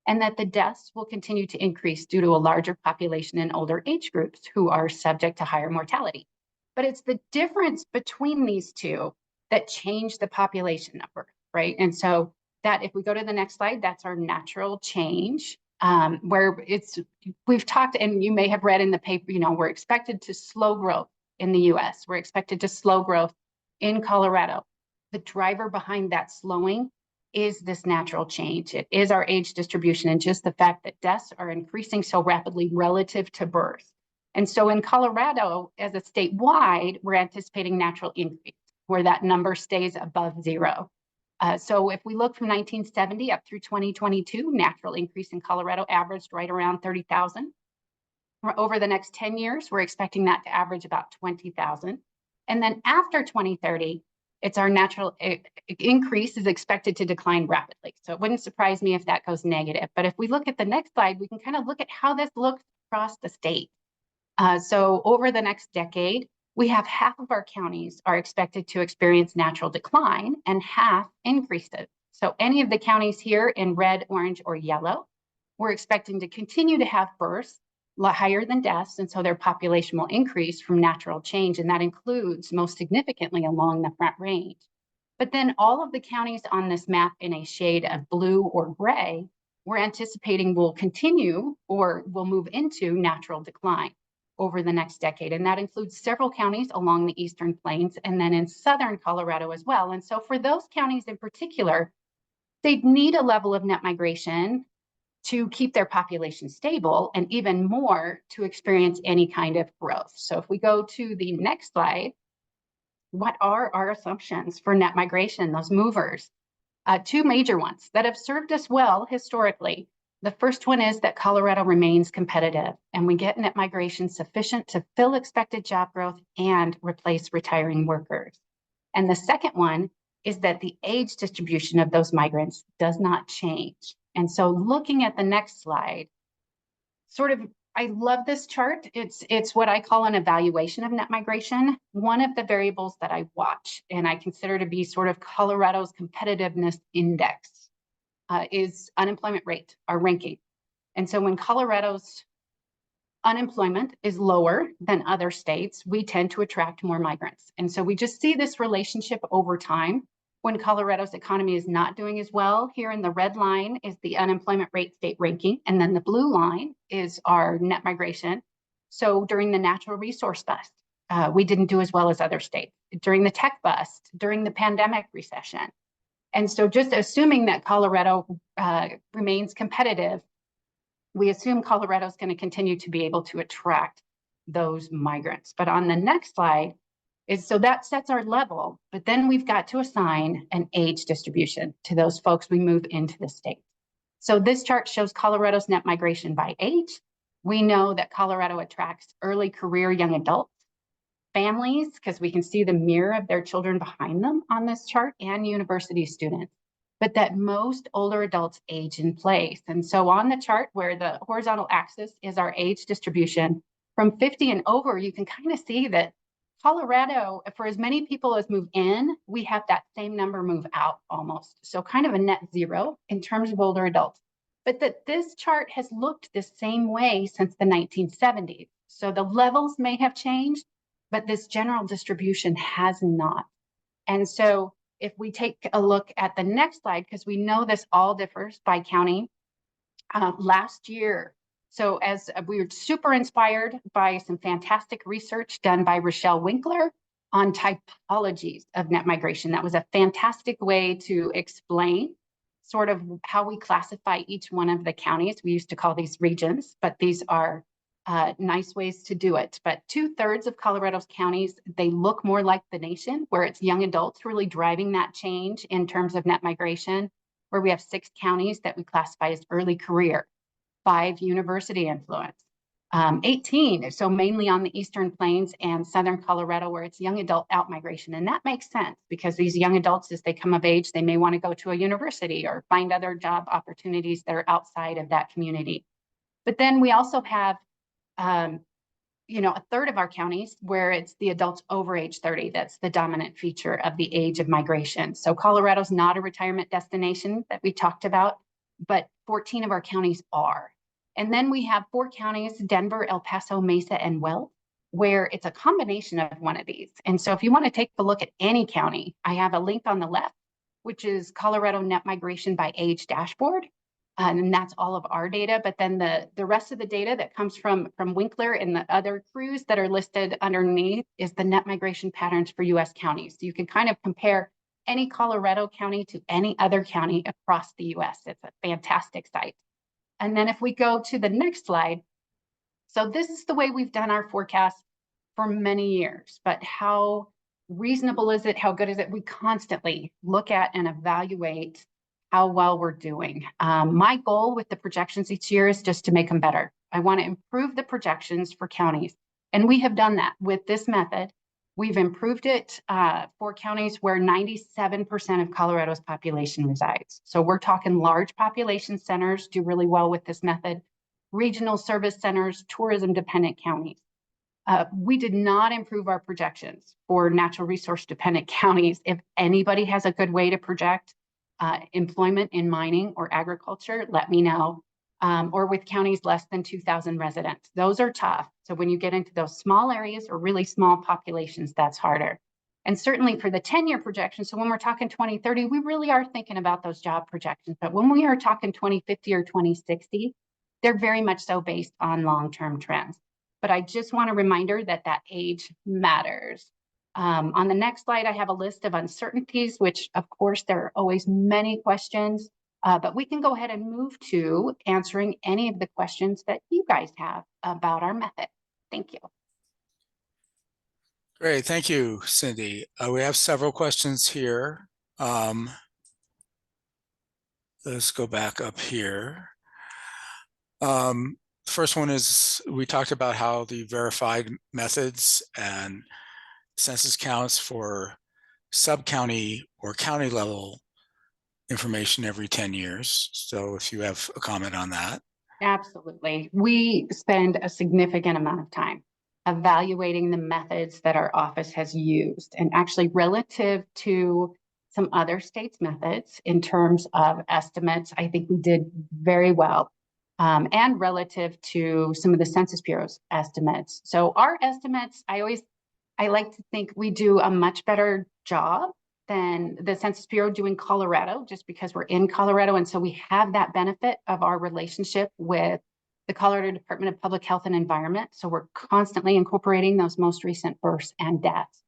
And that the deaths will continue to increase due to a larger population in older age groups who are subject to higher mortality. But it's the difference between these two that change the population number, right? And so that if we go to the next slide, that's our natural change, where we've talked, and you may have read in the paper, we're expected to slow growth in the US. We're expected to slow growth in Colorado. The driver behind that slowing is this natural change. It is our age distribution and just the fact that deaths are increasing so rapidly relative to birth. And so in Colorado, as a statewide, we're anticipating natural increase where that number stays above zero. So if we look from 1970 up through 2022, natural increase in Colorado averaged right around 30,000. Over the next 10 years, we're expecting that to average about 20,000. And then after 2030, it's our natural increase is expected to decline rapidly. So it wouldn't surprise me if that goes negative. But if we look at the next slide, we can kind of look at how this looks across the state. So over the next decade, we have half of our counties are expected to experience natural decline and half increases. So any of the counties here in red, orange, or yellow, we're expecting to continue to have births higher than deaths, and so their population will increase from natural change, and that includes most significantly along the Front Range. But then all of the counties on this map in a shade of blue or gray, we're anticipating will continue or will move into natural decline over the next decade, and that includes several counties along the Eastern Plains and then in southern Colorado as well. And so for those counties in particular, they'd need a level of net migration to keep their population stable, and even more to experience any kind of growth. So if we go to the next slide, what are our assumptions for net migration, those movers? Two major ones that have served us well historically. The first one is that Colorado remains competitive and we get net migration sufficient to fill expected job growth and replace retiring workers. And the second one is that the age distribution of those migrants does not change. And so looking at the next slide, I love this chart. It's what I call an evaluation of net migration. One of the variables that I watch and I consider to be sort of Colorado's competitiveness index is unemployment rate, our ranking. And so when Colorado's unemployment is lower than other states, we tend to attract more migrants. And so we just see this relationship over time. When Colorado's economy is not doing as well, here in the red line is the unemployment rate state ranking, and then the blue line is our net migration. So during the natural resource bust, we didn't do as well as other states. During the tech bust, during the pandemic recession. And so just assuming that Colorado remains competitive, we assume Colorado is going to continue to be able to attract those migrants. But on the next slide, so that sets our level, but then we've got to assign an age distribution to those folks we move into the state. So this chart shows Colorado's net migration by age, We know that Colorado attracts early career young adults, families, because we can see the mirror of their children behind them on this chart, and university students, but that most older adults age in place. And so on the chart where the horizontal axis is our age distribution, from 50 and over, you can kind of see that Colorado, for as many people as move in, we have that same number move out almost. So kind of a net zero in terms of older adults. But that this chart has looked the same way since the 1970s. So the levels may have changed, but this general distribution has not. And so if we take a look at the next slide, because we know this all differs by county, last year, so as we were super inspired by some fantastic research done by Rochelle Winkler on typologies of net migration. That was a fantastic way to explain sort of how we classify each one of the counties. We used to call these regions, but these are nice ways to do it. But 2/3 of Colorado's counties, they look more like the nation, where it's young adults really driving that change in terms of net migration, where we have 6 counties that we classify as early career, 5 university influence, 18, so mainly on the Eastern Plains and Southern Colorado, where it's young adult outmigration. And that makes sense because these young adults, as they come of age, they may want to go to a university or find other job opportunities that are outside of that community. But then we also have you know, 1/3 of our counties where it's the adults over age 30. That's the dominant feature of the age of migration. So Colorado's not a retirement destination that we talked about, but 14 of our counties are. And then we have 4 counties, Denver, El Paso, Mesa, and Weld, where it's a combination of one of these. And so if you want to take a look at any county, I have a link on the left, which is Colorado Net Migration by Age Dashboard. And that's all of our data. But then the rest of the data that comes from Winkler and the other crews that are listed underneath is the net migration patterns for US counties. So you can kind of compare any Colorado county to any other county across the US. It's a fantastic site. And then if we go to the next slide, so this is the way we've done our forecast for many years, but how reasonable is it? How good is it? We constantly look at and evaluate how well we're doing. My goal with the projections each year is just to make them better. I want to improve the projections for counties. And we have done that with this method. We've improved it for counties where 97% of Colorado's population resides. So we're talking large population centers do really well with this method, regional service centers, tourism dependent counties. We did not improve our projections for natural resource dependent counties. If anybody has a good way to project employment in mining or agriculture, let me know. Or with counties less than 2,000 residents. Those are tough. So when you get into those small areas or really small populations, that's harder. And certainly for the 10-year projection, so when we're talking 2030, we really are thinking about those job projections. But when we are talking 2050 or 2060, they're very much so based on long-term trends. But I just want a reminder that that age matters. On the next slide, I have a list of uncertainties, which of course, there are always many questions, but we can go ahead and move to answering any of the questions that you guys have about our method. Thank you. Great, thank you, Cindy. We have several questions here. Let's go back up here. First one is, we talked about how the verified methods and census counts for sub-county or county level information every 10 years. So if you have a comment on that. Absolutely. We spend a significant amount of time evaluating the methods that our office has used, and actually relative to some other states' methods in terms of estimates, I think we did very well. And relative to some of the Census Bureau's estimates. So our estimates, I like to think we do a much better job than the Census Bureau do in Colorado, just because we're in Colorado. And so we have that benefit of our relationship with the Colorado Department of Public Health and Environment. So we're constantly incorporating those most recent births and deaths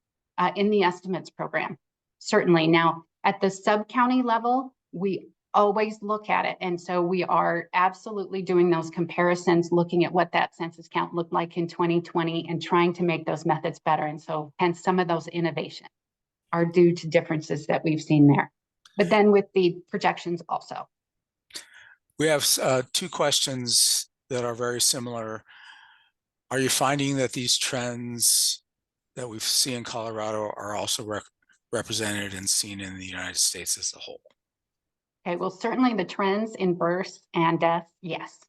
in the estimates program. Certainly. Now, at the sub-county level, we always look at it. And so we are absolutely doing those comparisons, looking at what that census count looked like in 2020 and trying to make those methods better. And so hence some of those innovations are due to differences that we've seen there. But then with the projections also. We have 2 questions that are very similar. Are you finding that these trends that we see in Colorado are also represented and seen in the United States as a whole? Okay, well, certainly the trends in births and deaths, yes.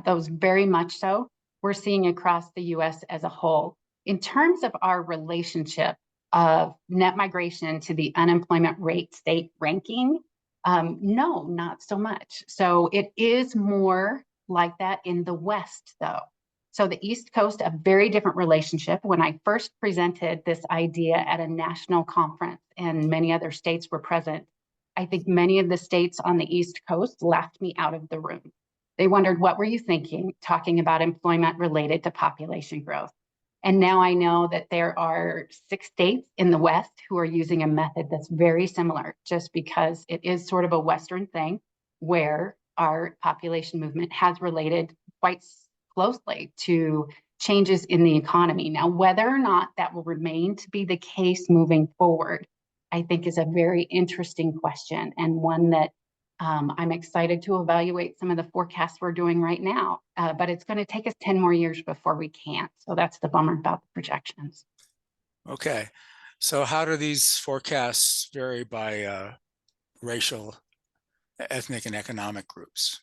Those very much so. We're seeing across the US as a whole. In terms of our relationship of net migration to the unemployment rate state ranking, no, not so much. So it is more like that in the West, though. So the East Coast, a very different relationship. When I first presented this idea at a national conference and many other states were present, I think many of the states on the East Coast laughed me out of the room. They wondered, what were you thinking, talking about employment related to population growth? And now I know that there are 6 states in the West who are using a method that's very similar, just because it is sort of a Western thing where our population movement has related quite closely to changes in the economy. Now, whether or not that will remain to be the case moving forward, I think is a very interesting question, and one that I'm excited to evaluate some of the forecasts we're doing right now, but it's going to take us 10 more years before we can. So that's the bummer about the projections. Okay, so how do these forecasts vary by racial, ethnic, and economic groups?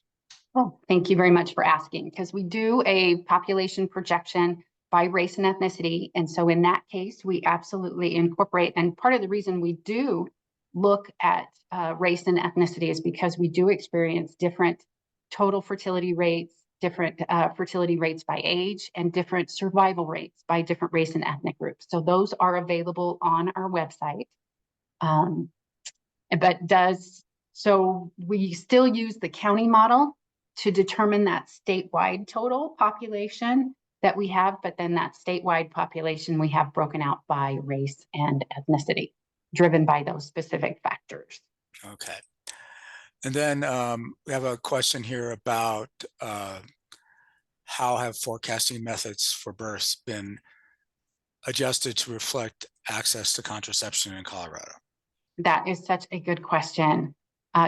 Oh, thank you very much for asking, because we do a population projection by race and ethnicity. And so in that case, we absolutely incorporate, and part of the reason we do look at race and ethnicity is because we do experience different total fertility rates, different fertility rates by age, and different survival rates by different race and ethnic groups. So those are available on our website. So we still use the county model to determine that statewide total population that we have, but then that statewide population we have broken out by race and ethnicity, driven by those specific factors. Okay. And then we have a question here about how have forecasting methods for births been adjusted to reflect access to contraception in Colorado? That is such a good question.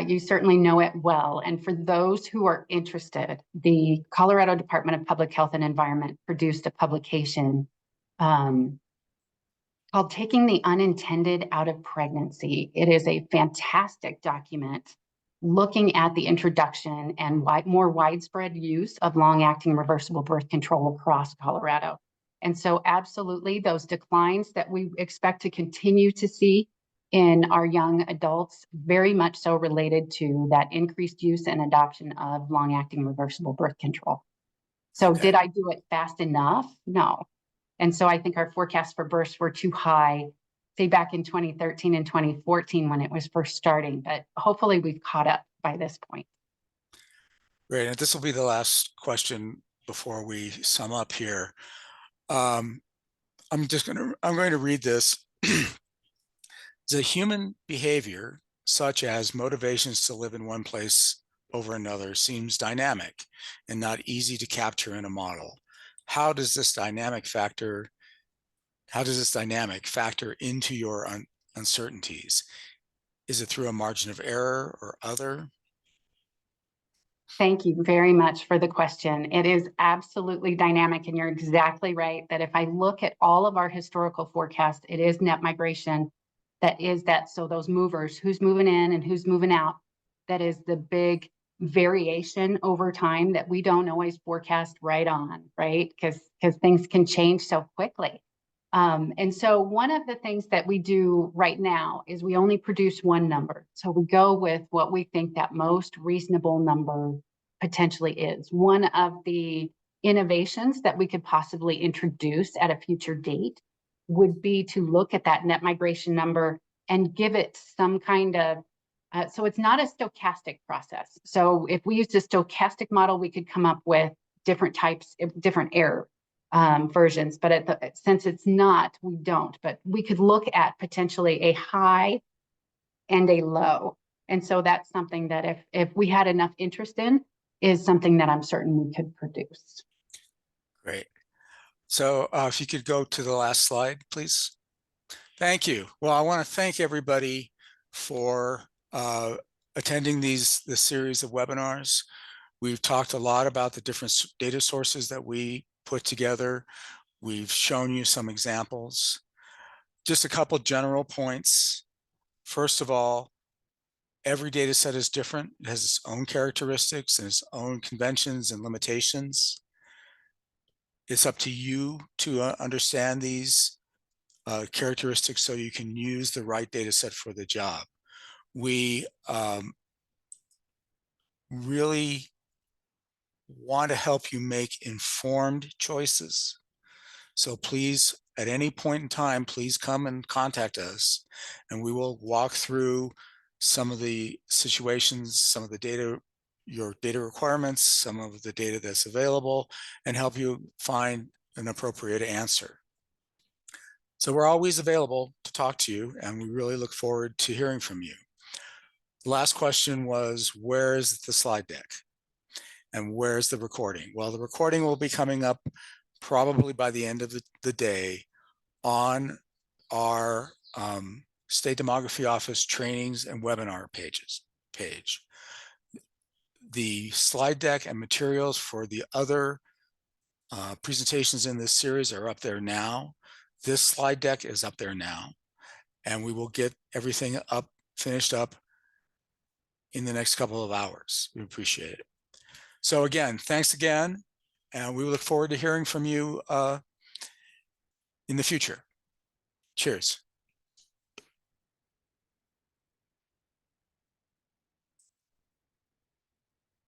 You certainly know it well. And for those who are interested, the Colorado Department of Public Health and Environment produced a publication called Taking the Unintended Out of Pregnancy. It is a fantastic document looking at the introduction and more widespread use of long-acting reversible birth control across Colorado. And so absolutely, those declines that we expect to continue to see in our young adults, very much so related to that increased use and adoption of long-acting reversible birth control. So Okay. Did I do it fast enough? No. And so I think our forecasts for births were too high, say back in 2013 and 2014 when it was first starting, but hopefully we've caught up by this point. Great. And this will be the last question before we sum up here. I'm going to read this. The human behavior, such as motivations to live in one place over another, seems dynamic and not easy to capture in a model. How does this dynamic factor into your uncertainties? Is it through a margin of error or other? Thank you very much for the question. It is absolutely dynamic, and you're exactly right that if I look at all of our historical forecasts, it is net migration so those movers, who's moving in and who's moving out, that is the big variation over time that we don't always forecast right on, right? Because things can change so quickly. And so one of the things that we do right now is we only produce one number. So we go with what we think that most reasonable number potentially is. One of the innovations that we could possibly introduce at a future date would be to look at that net migration number and give it some kind of, so it's not a stochastic process. So if we used a stochastic model, we could come up with different types, different error versions, but since it's not, we don't, but we could look at potentially a high and a low. And so that's something that if we had enough interest in, is something that I'm certain we could produce. Great. So if you could go to the last slide, please. Thank you. Well, I want to thank everybody for attending this series of webinars. We've talked a lot about the different data sources that we put together. We've shown you some examples. Just a couple general points. First of all, every data set is different. It has its own characteristics and its own conventions and limitations. It's up to you to understand these characteristics so you can use the right data set for the job. We really want to help you make informed choices. So please, at any point in time, please come and contact us, and we will walk through some of the situations, some of the data, your data requirements, some of the data that's available, and help you find an appropriate answer. So we're always available to talk to you, and we really look forward to hearing from you. The last question was, where is the slide deck? And where's the recording? Well, the recording will be coming up probably by the end of the day on our State Demography Office trainings and webinar page. The slide deck and materials for the other presentations in this series are up there now. This slide deck is up there now, and we will get everything finished up in the next couple of hours. We appreciate it. So again, thanks again, and we look forward to hearing from you in the future. Cheers.